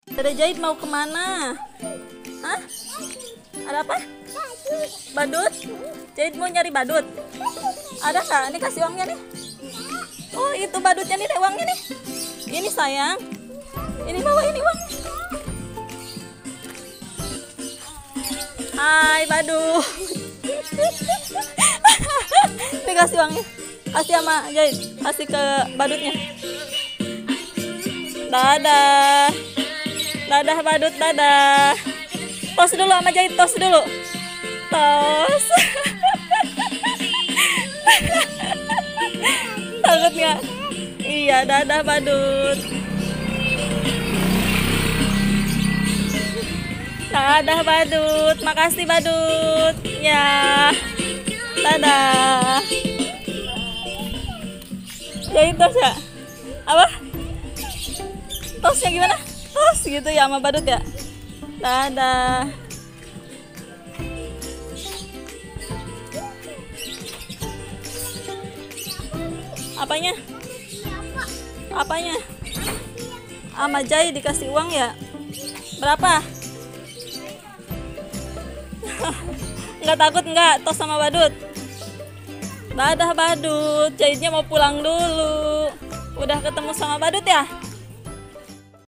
Dede Jahit mau kemana? Hah? Ada apa? Badut? Jahit mau nyari badut? Ada nggak? Ini kasih uangnya nih. Oh itu badutnya nih, deh uangnya nih. Ini sayang. Ini bawa ini uang. Hai badut. Ini kasih uangnya. Kasih sama Jahit. Kasih ke badutnya. Dadah. Dadah badut, dadah. Tos dulu sama Jahit, tos dulu. Tos. Takut nggak? Iya, dadah badut. Dadah badut. Makasih badut. Ya. Dadah. Jahit tos ya? Apa? Tosnya gimana? Tos gitu ya sama badut ya? Dadah. Apanya? Apanya? Sama Jahit dikasih uang ya? Berapa? Nggak takut nggak tos sama badut? Dadah badut. Jahitnya mau pulang dulu. Udah ketemu sama badut ya?